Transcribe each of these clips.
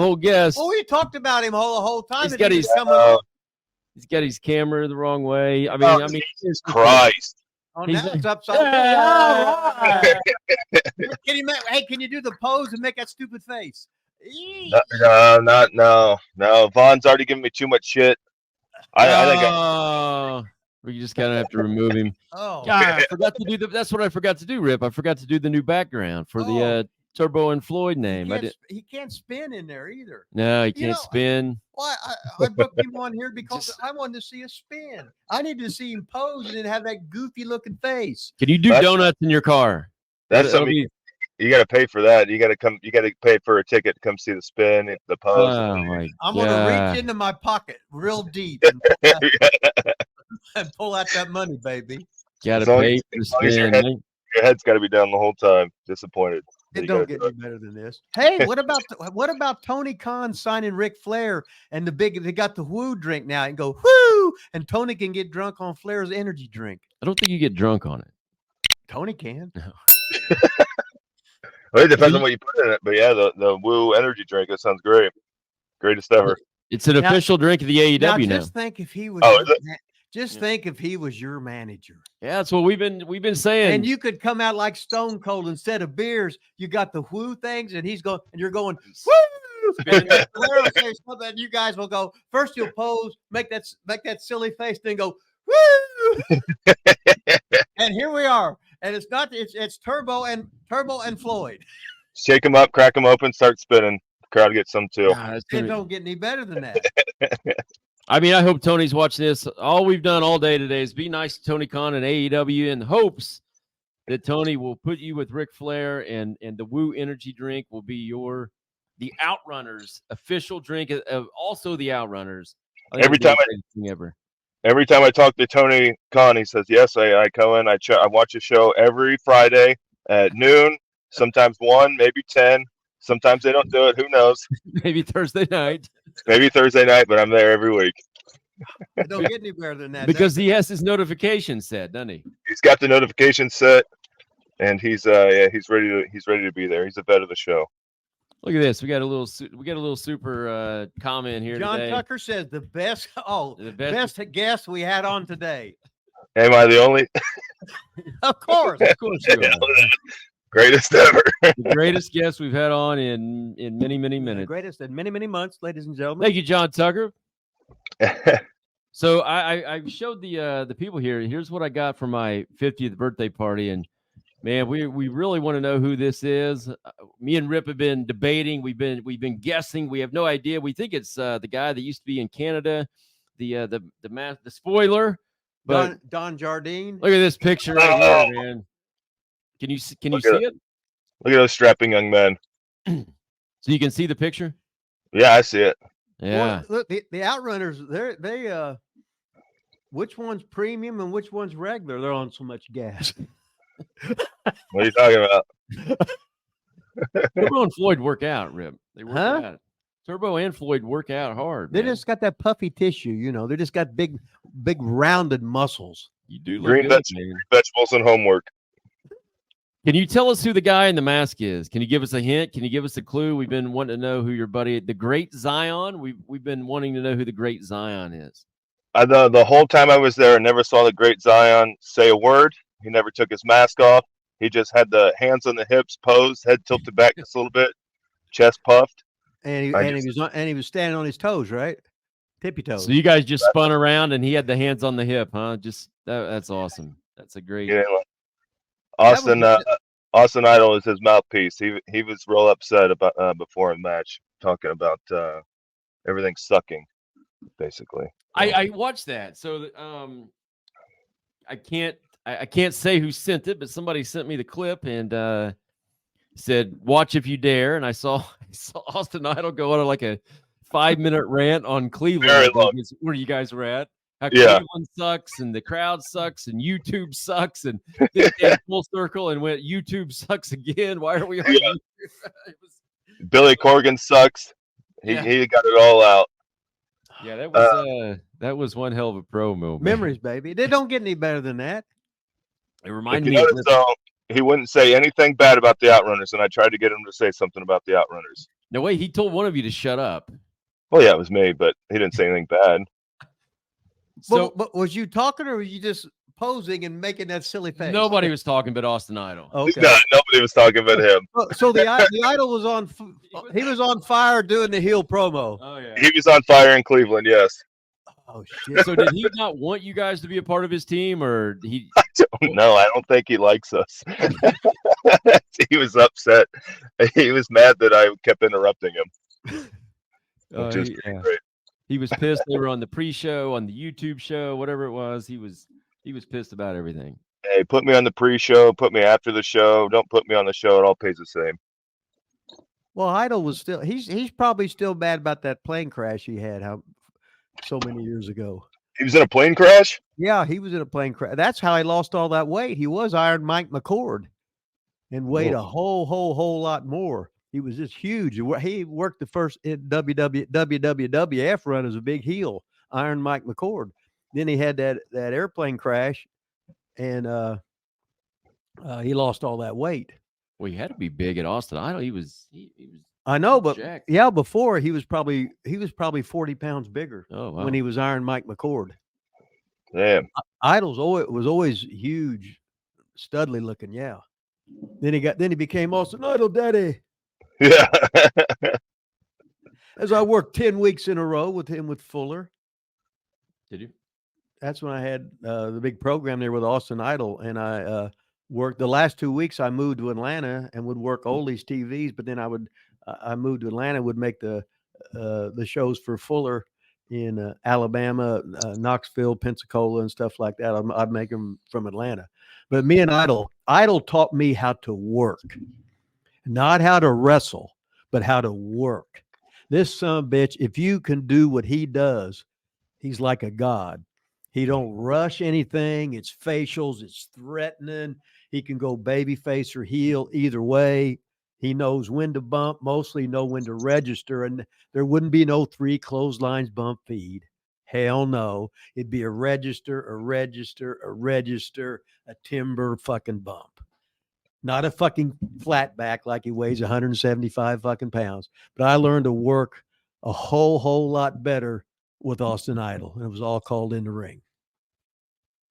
whole guest. Oh, we talked about him the whole time. He's got his camera the wrong way. I mean, Jesus Christ. Oh, now it's upside down. Can you do the pose and make that stupid face? No. Vaughn's already giving me too much shit. I think we just kind of have to remove him. Oh, God, I forgot to do that's what I forgot to do, Riip. I forgot to do the new background for the Turbo and Floyd name. He can't spin in there either. No, he can't spin. Well, I booked him on here because I wanted to see a spin. I needed to see him pose and then have that goofy looking face. Can you do donuts in your car? That's something you got to pay for that. You got to pay for a ticket to come see the spin, the pose. Oh my I'm going to reach into my pocket real deep and pull out that money, baby. Got to pay for the spin. Your head's got to be down the whole time. Disappointed. It don't get any better than this. Hey, what about Tony Khan signing Ric Flair and they got the woo drink now and go whoo, and Tony can get drunk on Flair's energy drink. I don't think you get drunk on it. Tony can. No. Well, it depends on what you put in it, but yeah, the woo energy drink, that sounds great. Greatest ever. It's an official drink of the AEW now. Just think if he was think if he was your manager. Yeah, that's what we've been saying. And you could come out like Stone Cold instead of beers. You got the woo things, and you're going woo. And say something, and you guys will go first. You'll pose, make that silly face, then go woo. And here we are. And it's Turbo and Floyd. Shake them up, crack them open, start spinning. The crowd gets some too. It don't get any better than that. I mean, I hope Tony's watching this. All we've done all day today is be nice to Tony Khan and AEW in hopes that Tony will put you with Ric Flair and the Woo energy drink will be the Outrunners official drink of also the Outrunners. Every time I talk to Tony Khan, he says, yes, I go in. I watch a show every Friday at noon, sometimes 1, maybe 10. Sometimes they don't do it. Who knows? Maybe Thursday night. But I'm there every week. It don't get any better than that. Because he has his notification set, doesn't he? He's got the notification set, and he's ready to be there. He's a vet of the show. Look at this. We got a little super comment here John today. Tucker says the best guest we had on today. Am I the only? Of course you are. Greatest ever. The greatest guest we've had on in many, many minutes. The greatest in many, many months, ladies and gentlemen. Thank you, John Tucker. So I showed the people here. Here's what I got for my 50th birthday party, and man, we really want to know who this is. Me and Riip have been debating. We've been guessing. We have no idea. We think it's the guy that used to be in Canada, the spoiler. But Don Jardine. Look at this picture right here, man. Can you see it? Look at those strapping young men. So you can see the picture? Yeah, I see it. Yeah. Well, look, the Outrunners, they which one's premium and which one's regular? They're on so much gas. What are you talking about? Turbo and Floyd work out, Riip. They work out. Turbo and Floyd work out hard. They just got that puffy tissue, They just got big rounded muscles. You do look green vegetables and homework. Can you tell us who the guy in the mask is? Can you give us a hint? Can you give us a clue? We've been wanting to know who your buddy, the Great Zion. We've been wanting to know who the Great Zion is. The whole time I was there, I never saw the Great Zion say a word. He never took his mask off. He just had the hands on the hips, posed, head tilted back just a little bit, chest puffed, and he was standing on his toes, right? Tippy toes. So you guys just spun around, and he had the hands on the hip, huh? That's awesome. That's a great. Yeah. Austin Idol is his mouthpiece. He was real upset about before a match, talking about everything sucking, basically. I watched that, so I can't say who sent it, but somebody sent me the clip and said, "Watch if you dare." And I saw Austin Idol go on like a 5-minute rant on Cleveland, where you guys were at. How Cleveland sucks and the crowd sucks and YouTube sucks, and then came full circle and went, YouTube sucks again. Why are we on YouTube? Billy Corgan sucks. He got it all out. Yeah, that was one hell of a promo. Memories, baby. They don't get any better than that. It reminded me. He wouldn't say anything bad about the Outrunners, and I tried to get him to say something about the Outrunners. No way. He told one of you to shut up. Well, yeah, it was me, but he didn't say anything bad. So, but was you talking or were you just posing and making that silly face? nobody was talking but Austin Idol. Okay. No, nobody was talking about him. So the Idol was on. He was on fire doing the heel promo. Oh yeah. He was on fire in Cleveland. Yes. Oh shit! So did he not want you guys to be a part of his team, or he? No, I don't think he likes us. He was upset. He was mad that I kept interrupting him. He was pissed. They were on the pre-show, on the YouTube show, whatever it was. He was pissed about everything. Hey, put me on the pre-show. Put me after the show. Don't put me on the show. It all pays the same. Well, Idol was still. He's probably still mad about that plane crash he had. So many years ago. He was in a plane crash? Yeah, he was in a plane crash. That's how he lost all that weight. He was Iron Mike McCord and weighed a whole lot more. He was just huge. He worked the first WWF run as a big heel, Iron Mike McCord. Then he had that airplane crash, and he lost all that weight. Well, he had to be big at Austin Idol. He was. I know, but jacked. yeah, before he was probably 40 pounds bigger. Oh, wow. When he was Iron Mike McCord. Damn. Idol's was always huge, studly looking. Yeah. Then he became Austin Idol Daddy. Yeah. As I worked 10 weeks in a row with him with Fuller. Did you? That's when I had the big program there with Austin Idol, and I worked the last 2 weeks. I moved to Atlanta and would work Oldie's TVs, but then I moved to Atlanta, would make the shows for Fuller in Alabama, Knoxville, Pensacola, and stuff like that. I'd make them from Atlanta. But me and Idol taught me how to work, not how to wrestle, but how to work. This son of a bitch, if you can do what he does, he's like a god. He don't rush anything. It's facials. It's threatening. He can go baby face or heel either way. He knows when to bump, mostly know when to register, and there wouldn't be no 3 clotheslines bump feed. Hell no. It'd be a register, a timber fucking bump. Not a fucking flat back like he weighs 175 fucking pounds. But I learned to work a whole lot better with Austin Idol, and it was all called in the ring.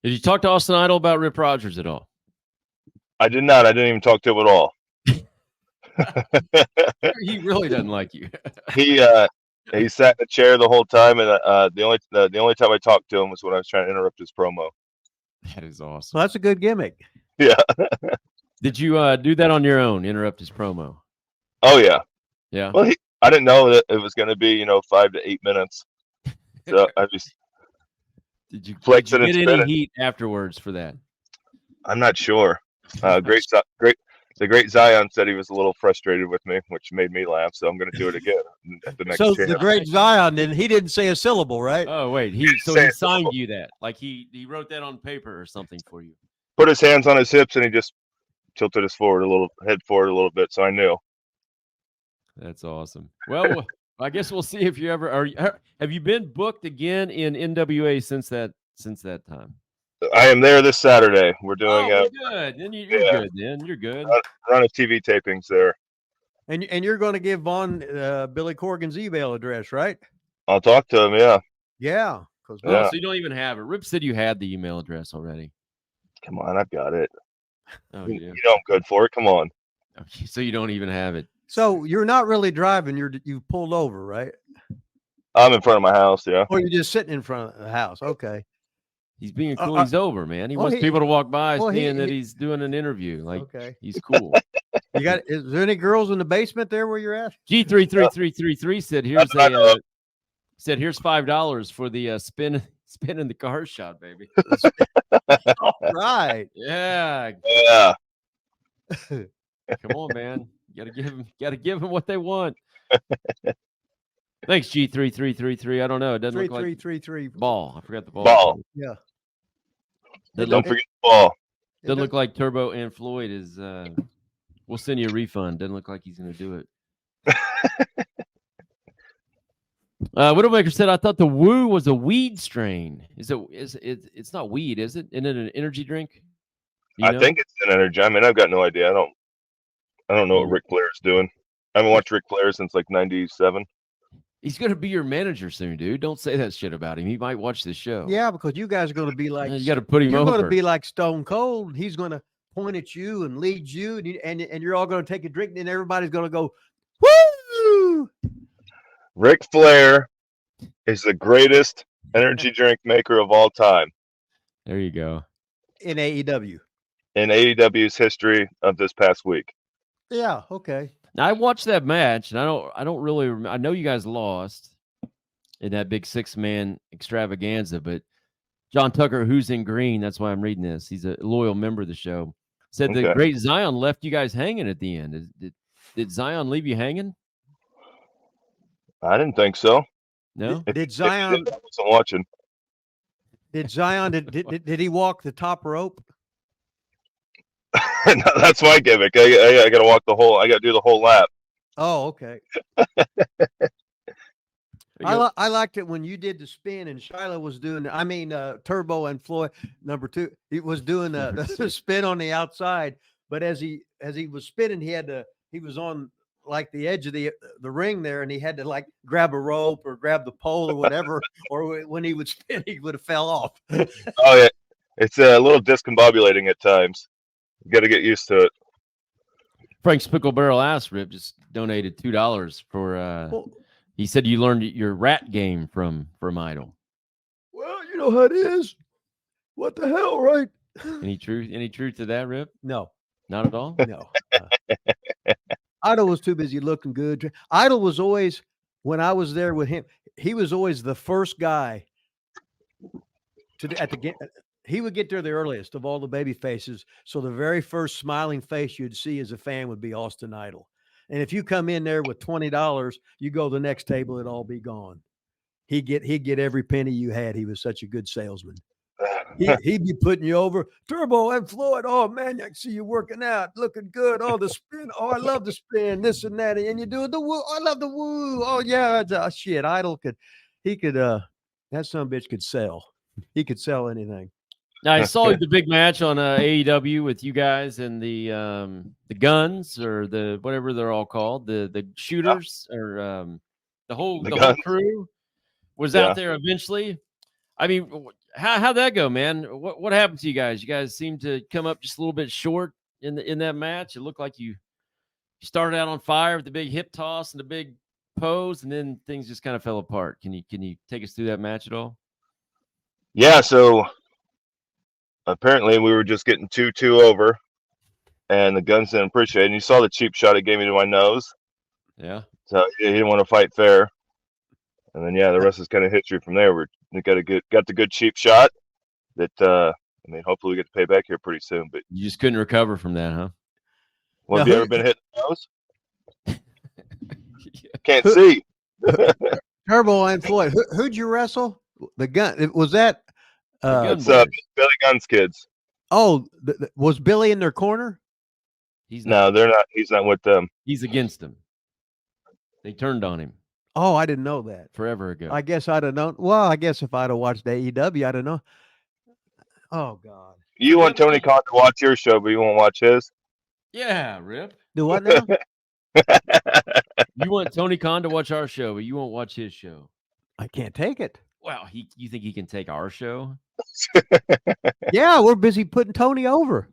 Did you talk to Austin Idol about Riip Rogers at all? I did not. I didn't even talk to him at all. He really doesn't like you. He sat in a chair the whole time, and the only time I talked to him was when I was trying to interrupt his promo. That is awesome. Well, that's a good gimmick. Yeah. Did you do that on your own? Interrupt his promo? Oh yeah. Yeah. Well, I didn't know that it was going to be 5 to 8 minutes. So I just did you get any heat afterwards for that? I'm not sure. The great Zion said he was a little frustrated with me, which made me laugh. So I'm going to do it again at the next chance. The great Zion didn't say a syllable, right? Oh wait, he signed you that, like he wrote that on paper or something for you. Put his hands on his hips and he just tilted his head forward a little bit, so I knew. That's awesome. Well, I guess we'll see if you ever have you been booked again in NWA since that time? I am there this Saturday. We're doing good. Then you're good. Then you're good. Run of TV tapings there. And you're going to give Vaughn Billy Corgan's email address, right? I'll talk to him. Yeah. Yeah. So you don't even have it. Riip said you had the email address already. Come on, I've got it. Oh, you know I'm good for it. Come on. Okay, so you don't even have it. So you're not really driving. You pulled over, right? I'm in front of my house. Yeah. Or you're just sitting in front of the house. Okay. He's being cool. He's over, man. He wants people to walk by seeing that he's doing an interview. Like, he's cool. Is there any girls in the basement there where you're at? G33333 said here's $5 for the spin in the car shot, baby. All right. Yeah. Yeah. Come on, man. You gotta give them what they want. Thanks, G3333. I don't know. It doesn't look like 3333 ball. I forgot the ball. Ball. Yeah. Don't forget the ball. Doesn't look like Turbo and Floyd is. We'll send you a refund. Doesn't look like he's going to do it. Widowmaker said, "I thought the Woo was a weed strain. It's not weed, is it? Isn't it an energy drink? I think it's an energy. I mean, I've got no idea. I don't know what Ric Flair is doing. I haven't watched Ric Flair since like '97. He's going to be your manager soon, dude. Don't say that shit about him. He might watch the show. Yeah, because you guys are going to be like, you got to put him you're over. going to be like Stone Cold. He's going to point at you and lead you, and you're all going to take a drink, and everybody's going to go, woo! Ric Flair is the greatest energy drink maker of all time. There you go. In AEW. In AEW's history of this past week. Yeah. Okay. Now, I watched that match, and I don't really remember. I know you guys lost in that big 6-man extravaganza, but John Tucker, who's in green, that's why I'm reading this. He's a loyal member of the show. Said the great Zion left you guys hanging at the end. Did Zion leave you hanging? I didn't think so. No. Did Zion? I wasn't watching. Did Zion? Did he walk the top rope? No, that's my gimmick. I got to walk the whole. I got to do the whole lap. Oh, okay. I liked it when you did the spin and Shiloh was doing. Turbo and Floyd #2. He was doing the spin on the outside, but as he was spinning, he was on like the edge of the ring there, and he had to like grab a rope or grab the pole or whatever, or when he would spin, he would have fell off. Oh yeah, it's a little discombobulating at times. You got to get used to it. Frank's Pickle Barrel Ass Rip just donated $2 for. He said you learned your rat game from Idol. Well, you know how it is. What the hell, right? Any truth to that, Rip? No, not at all. No. Idol was too busy looking good. Idol was always, when I was there with him, he was always the first guy he would get there the earliest of all the baby faces. So the very first smiling face you'd see as a fan would be Austin Idol. And if you come in there with $20, you go to the next table, it'd all be gone. He'd get every penny you had. He was such a good salesman. He'd be putting you over. Turbo and Floyd. Oh man, I can see you working out, looking good. Oh, the spin. Oh, I love the spin. This and that. And you do the woo. I love the woo. Oh yeah, shit. Idol that son of a bitch could sell. He could sell anything. Now, I saw the big match on AEW with you guys and the guns, or the whatever they're all called, the shooters, or the whole crew was out there eventually. I mean, how'd that go, man? What happened to you guys? You guys seemed to come up just a little bit short in that match. It looked like you started out on fire with the big hip toss and the big pose, and then things just kind of fell apart. Can you take us through that match at all? Yeah, so apparently we were just getting 2-2 over, and the guns didn't appreciate it. And you saw the cheap shot it gave me to my nose. Yeah. So he didn't want to fight fair. And then the rest is kind of history from there. We got the good cheap shot that hopefully we get to pay back here pretty soon. But you just couldn't recover from that, huh? Well, have you ever been hit in the nose? Can't see. Turbo and Floyd. Who'd you wrestle? The gun. Was that? It's Billy Gunn's kids. Oh, was Billy in their corner? No, they're not. He's not with them. He's against them. They turned on him. Oh, I didn't know that. Forever ago. I guess I'd have known. Well, I guess if I'd have watched AEW, I'd have known. Oh, God. You want Tony Khan to watch your show, but you won't watch his? Yeah, Rip. Do what now? You want Tony Khan to watch our show, but you won't watch his show. I can't take it. Wow, you think he can take our show? Yeah, we're busy putting Tony over.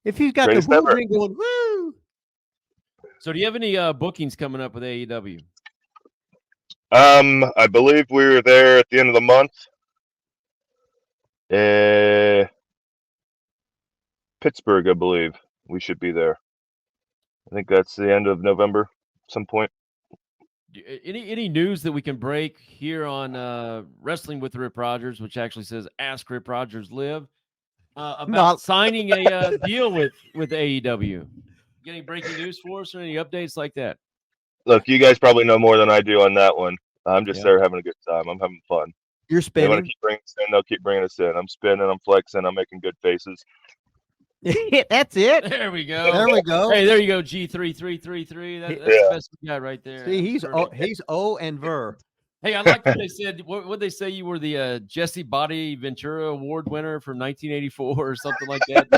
If he's got the woo ring going, woo. So do you have any bookings coming up with AEW? I believe we were there at the end of the month. Pittsburgh, I believe. We should be there. I think that's the end of November, some point. Any news that we can break here on Wrestling with Rip Rogers, which actually says Ask Rip Rogers Live, about signing a deal with AEW? Get any breaking news for us or any updates like that? Look, you guys probably know more than I do on that one. I'm just there having a good time. I'm having fun. You're spinning. They want to keep bringing us in, they'll keep bringing us in. I'm spinning, I'm flexing, I'm making good faces. That's it. There we go. There we go. Hey, there you go. G3333. That's the best guy right there. See, he's O and Ver. Hey, I like what they said. What they say? You were the Jesse Body Ventura Award winner from 1984 or something like that.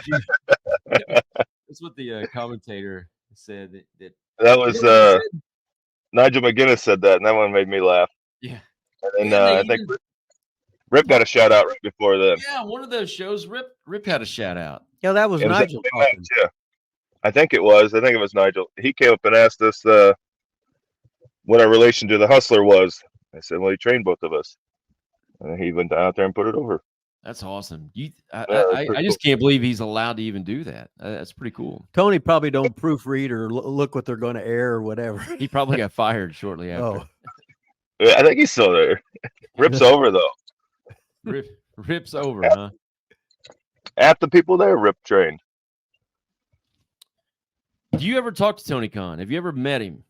That's what the commentator said. That That was Nigel McGuinness said that, and that one made me laugh. Yeah. And I think Riip got a shout out right before then. Yeah, one of those shows, Riip had a shout out. Yeah, that was Nigel talking. Match, yeah, I think it was Nigel. He came up and asked us what our relation to the Hustler was. I said, well, he trained both of us, and he went out there and put it over. That's awesome. I just can't believe he's allowed to even do that. That's pretty cool. Tony probably don't proofread or look what they're going to air or whatever. He probably got fired shortly after. Oh. Yeah, I think he's still there. Rip's over though. Rip's over, huh? Half the people there Rip trained. Do you ever talk to Tony Khan? Have you ever met him?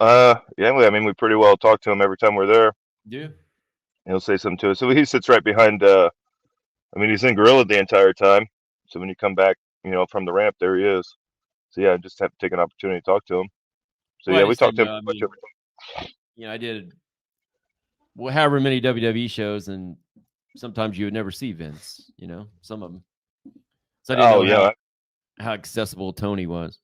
Yeah, I mean, we pretty well talk to him every time we're there. Yeah. He'll say something to us. So he sits right behind. I mean, he's in Gorilla the entire time. So when you come back, from the ramp, there he is. So yeah, just have to take an opportunity to talk to him. So yeah, we talked to him. I did however many WWE shows, and sometimes you would never see Vince. Some of them. So I didn't know how accessible Tony was.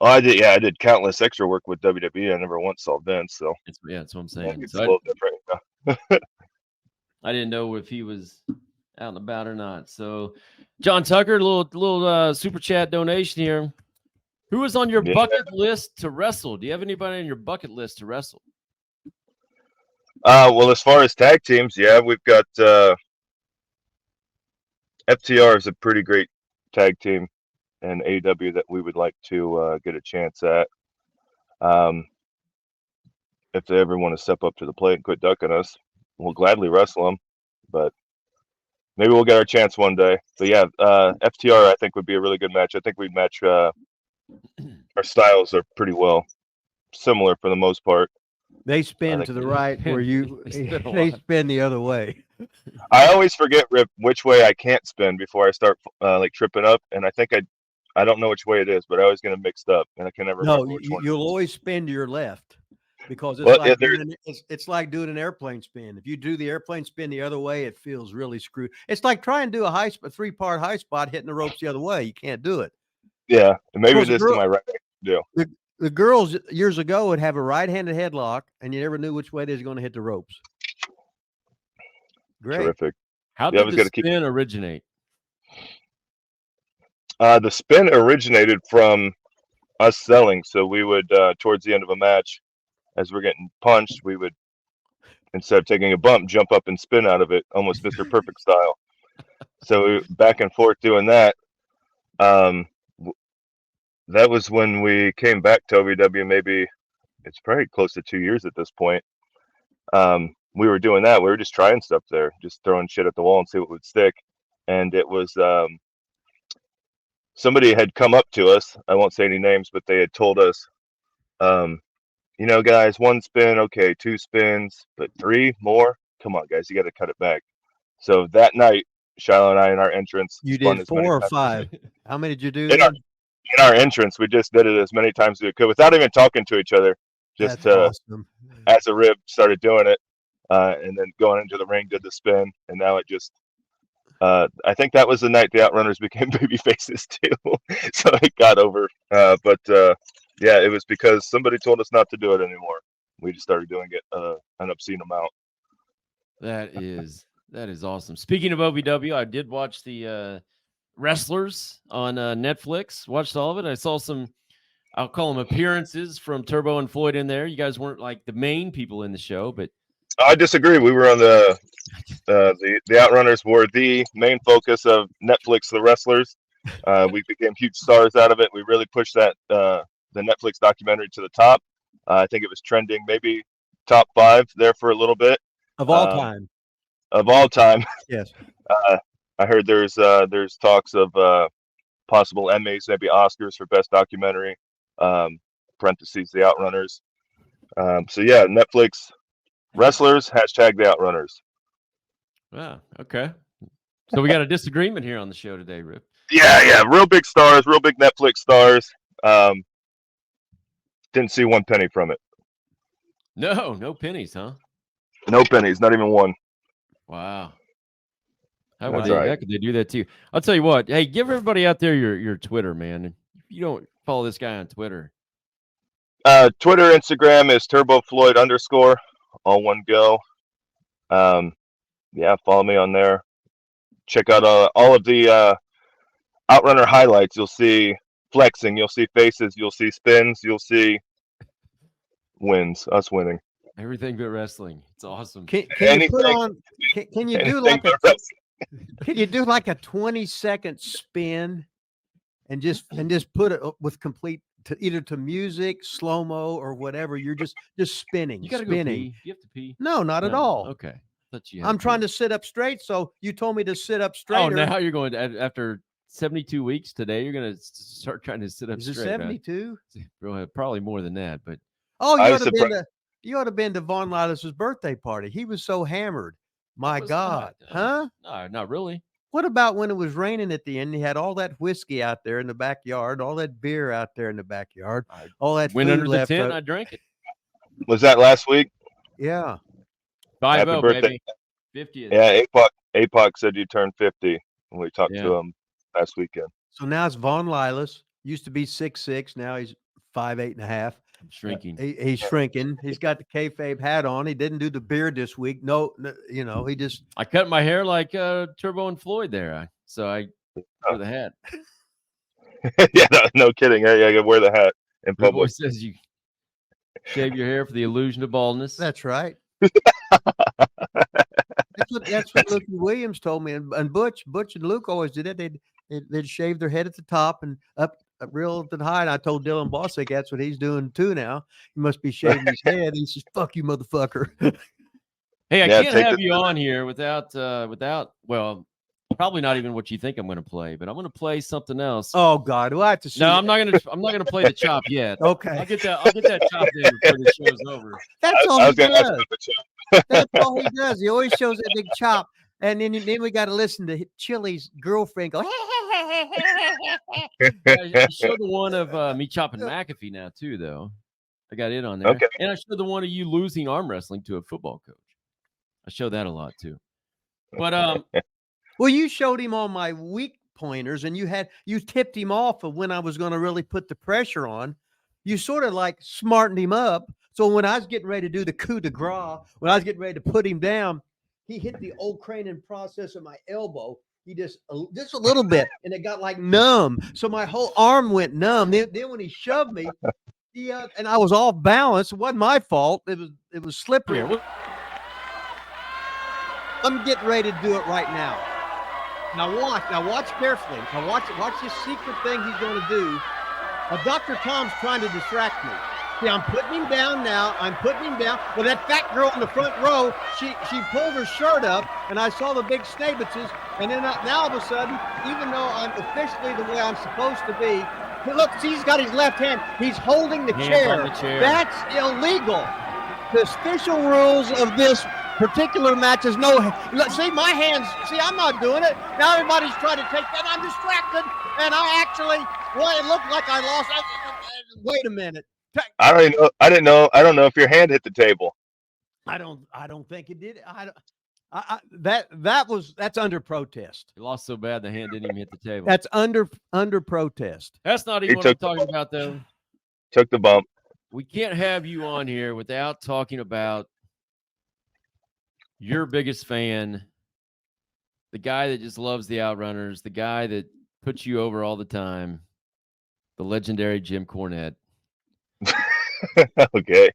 Oh, I did. Yeah, I did countless extra work with WWE. I never once saw Vince. So that's what I'm saying. It's a little different. I didn't know if he was out and about or not. So, John Tucker, a little super chat donation here. Who is on your bucket list to wrestle? Do you have anybody on your bucket list to wrestle? Well, as far as tag teams, yeah, we've got FTR is a pretty great tag team in AEW that we would like to get a chance at. If they ever want to step up to the plate and quit ducking us, we'll gladly wrestle them. But maybe we'll get our chance one day. But yeah, FTR I think would be a really good match. I think we'd match. Our styles are pretty well similar for the most part. They spin to the right where they spin the other way. I always forget, Rip, which way I can't spin before I start tripping up, and I think I don't know which way it is, but I always get them mixed up, and I can never remember which one. You'll always spin to your left because it's like doing an airplane spin. If you do the airplane spin the other way, it feels really screwed. It's like trying to do a three-part high spot hitting the ropes the other way. You can't do it. Yeah, and maybe this to my right deal. The girls years ago would have a right-handed headlock, and you never knew which way they was going to hit the ropes. Great. Terrific. How did the spin originate? The spin originated from us selling. So we would, towards the end of a match, as we're getting punched, we would, instead of taking a bump, jump up and spin out of it, almost Mr. Perfect style. So we back and forth doing that. That was when we came back to OVW. Maybe it's probably close to 2 years at this point. We were doing that. We were just trying stuff there, just throwing shit at the wall and see what would stick. And it was somebody had come up to us. I won't say any names, but they had told us, guys, 1 spin, okay, 2 spins, but 3 more. Come on, guys, you got to cut it back. So that night, Shiloh and I in our entrance. You did 4 or 5. How many did you do? In our entrance, we just did it as many times as we could without even talking to each other. Just awesome. As a Rip started doing it, and then going into the ring, did the spin, and now it just. I think that was the night the Outrunners became baby faces too, so it got over. But it was because somebody told us not to do it anymore. We just started doing it an obscene amount. That is awesome. Speaking of OVW, I did watch the Wrestlers on Netflix. Watched all of it. I saw some, I'll call them appearances from Turbo and Floyd in there. You guys weren't like the main people in the show, but I disagree. We were on the Outrunners were the main focus of Netflix, The Wrestlers. We became huge stars out of it. We really pushed that the Netflix documentary to the top. I think it was trending maybe top 5 there for a little bit. Of all time. Of all time. Yes. I heard there's talks of possible Emmys, maybe Oscars for best documentary. Parentheses, the Outrunners. So yeah, Netflix Wrestlers # the Outrunners. Wow. Okay. So we got a disagreement here on the show today, Rip. Yeah. Real big stars, real big Netflix stars. Didn't see 1 penny from it. No pennies, huh? No pennies, not even 1. Wow. How could they do that to you? I'll tell you what. Hey, give everybody out there your Twitter, man. If follow this guy on Twitter? Twitter, Instagram is TurboFloyd_, all one go. Yeah, follow me on there. Check out all of the Outrunner highlights. You'll see flexing, you'll see faces, you'll see spins, you'll see wins, us winning. Everything but wrestling. It's awesome. Can you put on? Can you do like can you do like a 20-second spin, and just put it with complete either to music, slow mo, or whatever? You're just spinning. You got to spinning. go pee. You have to pee. No, not at all. Okay. I'm trying to sit up straight, so you told me to sit up straight. Oh, now you're going to, after 72 weeks today, you're going to start trying to sit up straight. Is it 72? Right? Probably more than that, but you ought to have been to Von Lilas's birthday party. He was so hammered. My God. Huh? No, not really. What about when it was raining at the end? He had all that whiskey out there in the backyard, all that beer out there in the backyard, all that went food under left the tent. I drank it. Was that last week? Yeah. 50, baby. 50. Yeah, APOC said you turned 50 when we talked to him last weekend. So now it's Von Lilas. Used to be 6'6". Now he's 5'8.5". Shrinking. He's shrinking. He's got the kayfabe hat on. He didn't do the beard this week. No, he just. I cut my hair like Turbo and Floyd there, so I wear the hat. Yeah, no kidding. I gotta wear the hat in public. Always says you shave your hair for the illusion of baldness. That's right. That's what Luke Williams told me, and Butch and Luke always did it. They'd shave their head at the top and up real to the high. And I told Dylan Boswick that's what he's doing too now. He must be shaving his head. He says, "Fuck you, motherfucker." Hey, I can't have you on here without well, probably not even what you think I'm going to play, but I'm going to play something else. Oh God, do I have to see? No, I'm not going to play the chop yet. Okay, I'll get that chop in before the show's over. That's all he does. That's all he does. He always shows that big chop, and then we got to listen to Chili's girlfriend go. I showed the one of me chopping McAfee now too, though. I got it on there, and I showed the one of you losing arm wrestling to a football coach. I show that a lot too. But well, you showed him all my weak pointers, and you tipped him off of when I was going to really put the pressure on. You sort of like smartened him up. So when I was getting ready to do the coup de grace, when I was getting ready to put him down, he hit the old craning process of my elbow. He just a little bit, and it got like numb. So my whole arm went numb. Then when he shoved me, and I was off balance. It wasn't my fault. It was slippery. I'm getting ready to do it right now. Now watch carefully. Now watch this secret thing he's going to do. Dr. Tom's trying to distract me. See, I'm putting him down now. Well, that fat girl in the front row, she pulled her shirt up, and I saw the big snabitzes. And then now all of a sudden, even though I'm officially the way I'm supposed to be, look, see, he's got his left hand. He's holding the chair. That's illegal. The official rules of this particular match is no. See, my hands. See, I'm not doing it. Now everybody's trying to take that. I'm distracted, and I actually. Well, it looked like I lost. Wait a minute. I don't know if your hand hit the table. I don't think it did. That's under protest. He lost so bad the hand didn't even hit the table. That's under protest. That's not even what I'm talking about, though. Took the bump. We can't have you on here without talking about your biggest fan, the guy that just loves the Outrunners, the guy that puts you over all the time, the legendary Jim Cornette. Okay.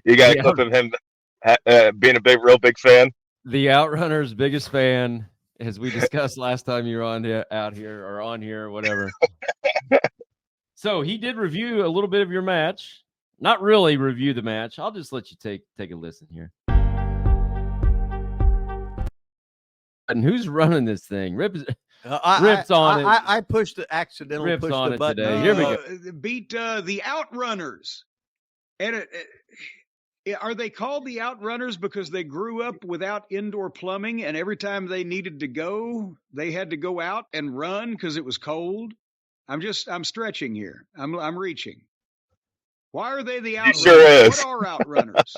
You got a clip of him being a real big fan? The Outrunners' biggest fan, as we discussed last time you were on here or whatever. So he did review a little bit of your match. Not really review the match. I'll just let you take a listen here. And who's running this thing? Rip's on it. I pushed the Rip's push on the it button. today. Here we go. Beat the Outrunners. And are they called the Outrunners because they grew up without indoor plumbing, and every time they needed to go, they had to go out and run because it was cold? I'm stretching here. I'm reaching. Why are they the Outrunners? Sure is. What are Outrunners?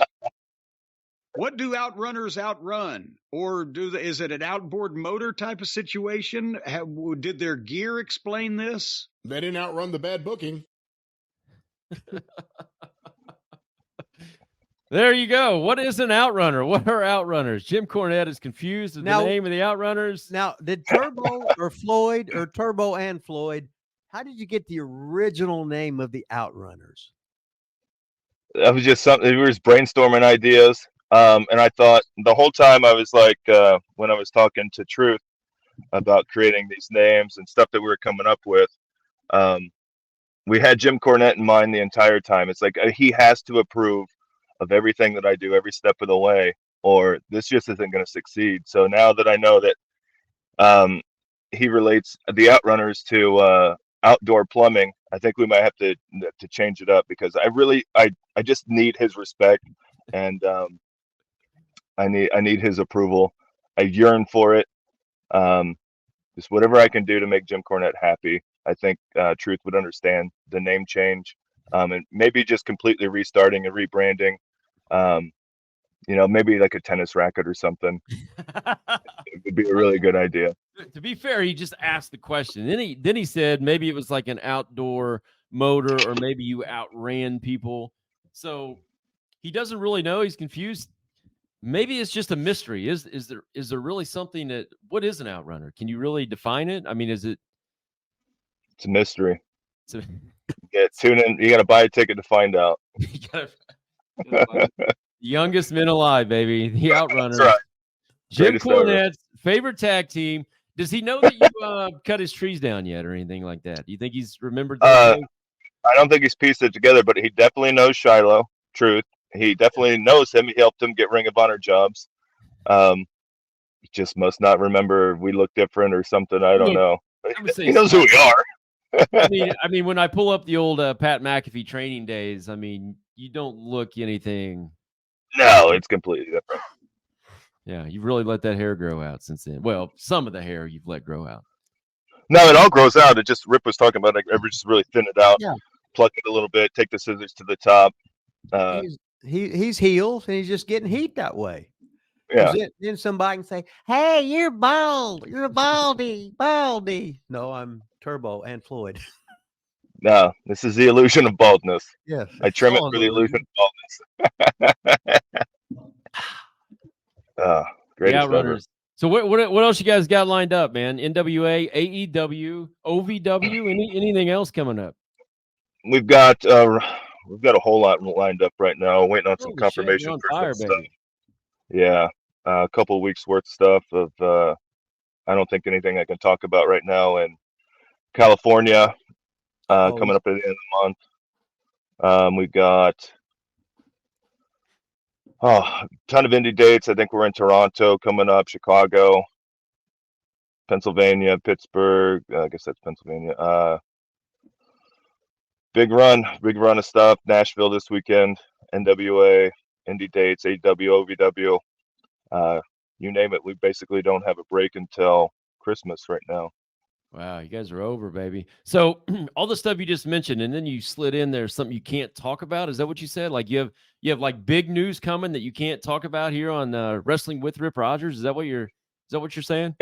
What do Outrunners outrun? Or is it an outboard motor type of situation? Did their gear explain this? They didn't outrun the bad booking. There you go. What is an outrunner? What are outrunners? Jim Cornette is confused with the name of the outrunners. Now, did Turbo or Floyd or Turbo and Floyd, how did you get the original name of the Outrunners? That was just something. We were just brainstorming ideas. And I thought the whole time I was like, when I was talking to Truth about creating these names and stuff that we were coming up with, we had Jim Cornette in mind the entire time. It's like he has to approve of everything that I do every step of the way, or this just isn't going to succeed. So now that I know that he relates the Outrunners to outdoor plumbing, I think we might have to change it up, because I just need his respect, and I need his approval. I yearn for it. Just whatever I can do to make Jim Cornette happy. I think Truth would understand the name change, and maybe just completely restarting and rebranding. Maybe like a tennis racket or something. It would be a really good idea. To be fair, he just asked the question. Then he said maybe it was like an outdoor motor, or maybe you outran people. So he doesn't really know. He's confused. Maybe it's just a mystery. Is there really something what is an outrunner? Can you really define it? I mean, is it? It's a mystery. Yeah, tune in. You got to buy a ticket to find out. Youngest men alive, baby. The Outrunners. That's right. Jim Cornette's favorite tag team. Does he know that you cut his trees down yet, or anything like that? Do you think he's remembered that? I don't think he's pieced it together, but he definitely knows Shiloh. Truth. He definitely knows him. He helped him get Ring of Honor jobs. He just must not remember we look different or something. I don't know. He knows who we are. I mean, when I pull up the old Pat McAfee training days, I mean, you don't look anything. No, it's completely different. Yeah, you've really let that hair grow out since then. Well, some of the hair you've let grow out. No, it all grows out. It just, Riip was talking about, just really thin it out, pluck it a little bit, take the scissors to the top. He's heels, and he's just getting heat that way. Yeah. Then somebody can say, "Hey, you're bald. You're baldy." No, I'm Turbo and Floyd. No, this is the illusion of baldness. Yes, I trim it for the illusion of baldness. Great Outrunners. So what else you guys got lined up, man? NWA, AEW, OVW, anything else coming up? We've got a whole lot lined up right now. Waiting on some confirmation for fire, stuff. Yeah, a couple of weeks worth of stuff of I don't think anything I can talk about right now in California. Coming up at the end of the month. We've got a ton of indie dates. I think we're in Toronto coming up, Chicago, Pennsylvania, Pittsburgh. I guess that's Pennsylvania. Big run of stuff. Nashville this weekend, NWA, indie dates, AEW, OVW. You name it. We basically don't have a break until Christmas right now. Wow, you guys are over, baby. So all the stuff you just mentioned, and then you slid in there something you can't talk about. Is that what you said? Like you have like big news coming that you can't talk about here on Wrestling with Riip Rogers. Is that what you're saying?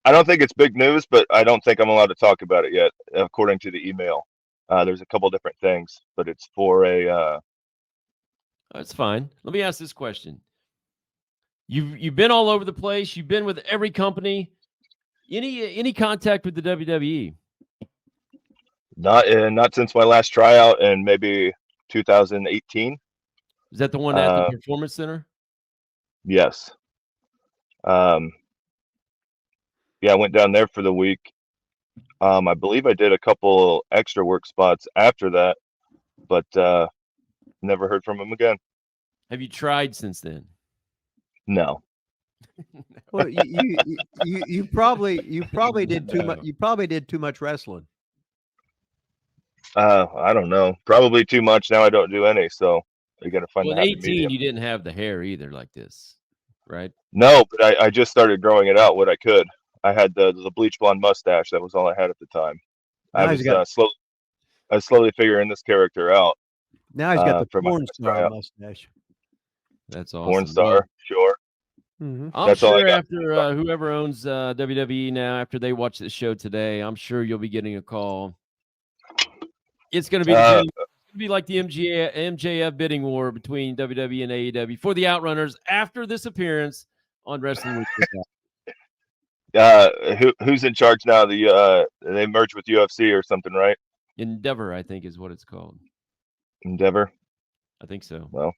I don't think it's big news, but I don't think I'm allowed to talk about it yet, according to the email. There's a couple different things, but it's for a. That's fine. Let me ask this question. You've been all over the place. You've been with every company. Any contact with the WWE? Not since my last tryout in maybe 2018. Is that the one at the Performance Center? Yes. I went down there for the week. I believe I did a couple extra work spots after that, but never heard from him again. Have you tried since then? No. Well, you probably did too much. You probably did too much wrestling. I don't know. Probably too much. Now I don't do any. So you got to find. Well, in 18, you didn't have the hair either, like this, right? No, but I just started growing it out what I could. I had the bleach blonde mustache. That was all I had at the time. I was slowly figuring this character out. Now he's got the porn star mustache. That's awesome. Porn star, sure. Mm-hmm. I'm That's all I sure got. after whoever owns WWE now, after they watch the show today, I'm sure you'll be getting a call. It's going to be it's going to be like the MJF bidding war between WWE and AEW for the Outrunners after this appearance on Wrestling Week. Who's in charge now? They merged with UFC or something, right? Endeavor, I think, is what it's called. Endeavor. I think so. Well,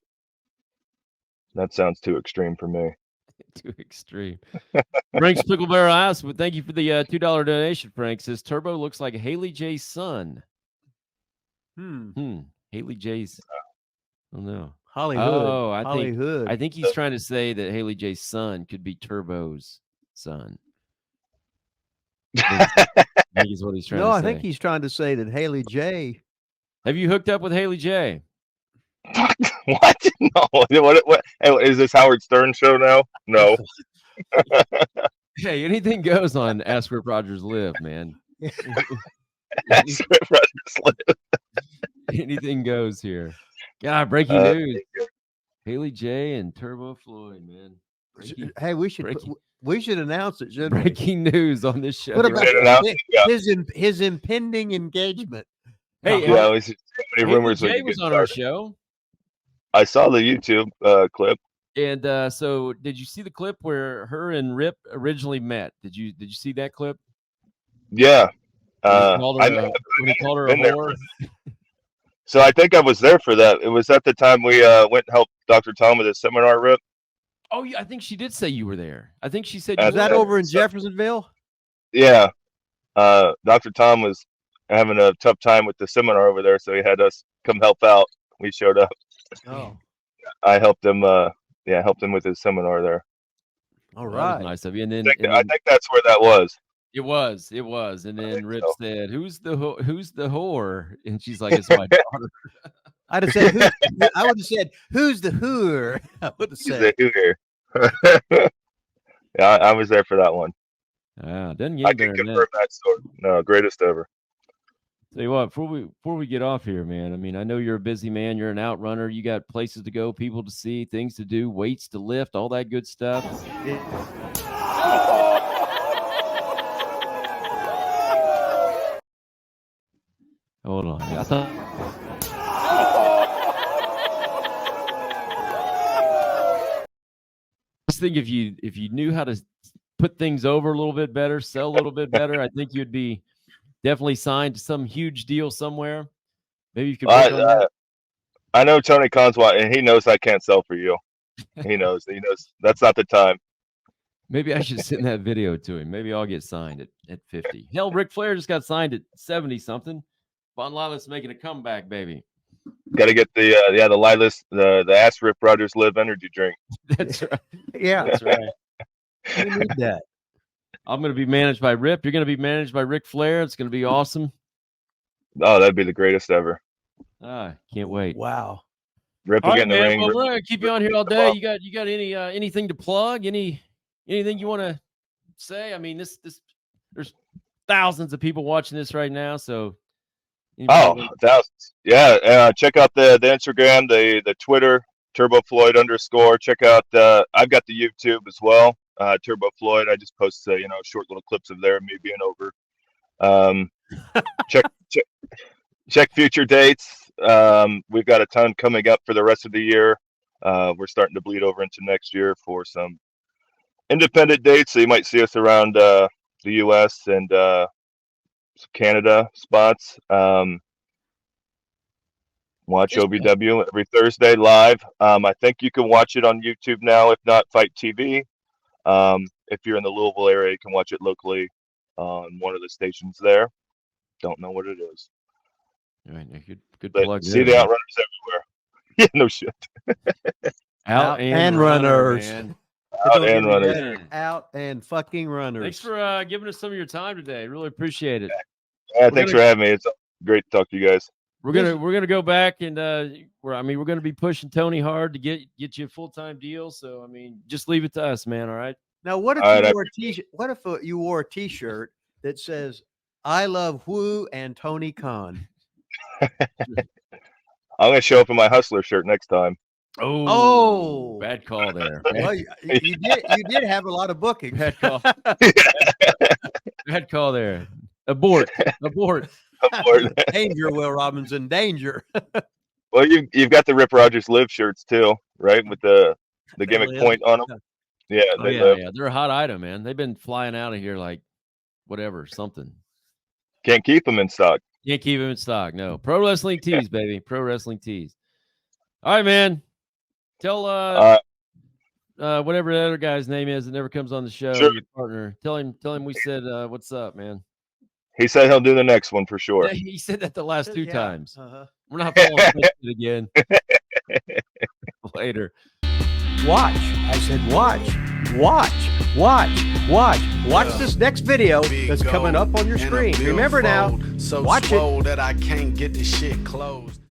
that sounds too extreme for me. Too extreme. Frank's Picklebear asks, but thank you for the $2 donation. Frank says Turbo looks like Haley J's son. Haley J's. Oh no. Hollywood. Oh, I think he's trying to say that Haley J's son could be Turbo's son. I think is what he's trying to say. I think he's trying to say that Haley J. Have you hooked up with Haley J? What? No. What? Is this Howard Stern show now? No. Hey, anything goes on Ask Rip Rogers Live, man. Ask Rip Rogers Live. Anything goes here. God, breaking news. Haley J and Turbo Floyd, man. Hey, we should announce it, shouldn't we? Breaking news on this show. What about his impending engagement? Hey, yeah, so many rumors. Jay was on our show. I saw the YouTube clip. And so, did you see the clip where her and Riip originally met? Did you see that clip? Yeah. When he called her a whore. So I think I was there for that. It was at the time we went and helped Dr. Tom with his seminar, Riip. Oh, yeah, I think she did say you were there. I think she said. Was that over in Jeffersonville? Yeah. Dr. Tom was having a tough time with the seminar over there, so he had us come help out. We showed up. Oh. I helped him. Helped him with his seminar there. All right. Nice of you. And then I think that's where that was. It was. And then Riip said, "Who's the whore?" And she's like, "It's my daughter." I would have said, "Who's the whore?" I would have said. Yeah, I was there for that one. Doesn't get I can confirm that story. No, greatest ever. Tell you what, before we get off here, man. I mean, I know you're a busy man. You're an outrunner. You got places to go, people to see, things to do, weights to lift, all that good stuff. Hold on. I thought. I just think if you knew how to put things over a little bit better, sell a little bit better, I think you'd be definitely signed to some huge deal somewhere. Maybe you could work on that. I know Tony Khan's and he knows I can't sell for you. He knows. That's not the time. Maybe I should send that video to him. Maybe I'll get signed at 50. Hell, Ric Flair just got signed at 70 something. Von Lila's making a comeback, baby. Got to get the Lilas, the Ask Rip Rogers Live energy drink. That's right. Yeah, that's right. We need that. I'm going to be managed by Riip. You're going to be managed by Ric Flair. It's going to be awesome. Oh, that'd be the greatest ever. Can't wait. Wow. Rip will get in the ring. Well, we're going to keep you on here all day. You got anything to plug? Anything you want to say? I mean, this there's thousands of people watching this right now, so. Thousands. Yeah. Check out the Instagram, the Twitter, Turbo Floyd _ Check out I've got the YouTube as well. Turbo Floyd. I just post short little clips of there, me being over. Check future dates. We've got a ton coming up for the rest of the year. We're starting to bleed over into next year for some independent dates. So you might see us around the US and Canada spots. Watch OVW every Thursday live. I think you can watch it on YouTube now, if not Fight TV. If you're in the Louisville area, you can watch it locally on one of the stations there. Don't know what it is. All right, good plug. See the Outrunners everywhere. Yeah, no shit. Out and runners. Man. Out and runners. Out and fucking runners. Thanks for giving us some of your time today. Really appreciate it. Yeah, thanks for having me. It's great to talk to you guys. We're gonna go back and we're gonna be pushing Tony hard to get you a full-time deal. So I mean, just leave it to us, man. All right. Now, what if you wore a t-shirt? What if you wore a t-shirt that says "I love Woo and Tony Khan"? I'm gonna show up in my Hustler shirt next time. Oh, bad call there. well, you did have a lot of bookings. Bad call. Bad call there. Abort. Danger, Will Robinson, danger. Well, you've got the Rip Rogers Live shirts too, right? With the gimmick live. point on them. Yeah, Oh, they yeah, live. yeah. They're a hot item, man. They've been flying out of here like whatever, something. Can't keep them in stock. Can't keep them in stock. No. Pro Wrestling Tees, baby. Pro Wrestling Tees. All right, man. Tell whatever the other guy's name is that never comes on the show, Sure. your partner. Tell him we said what's up, man. He said he'll do the next one for sure. Yeah, he said that the last 2 Yeah. times. Uh-huh. We're not falling for it again. Later. Watch. I said watch. Watch this next video that's coming up on your screen. Remember now, so watch it. that I can't get the shit closed.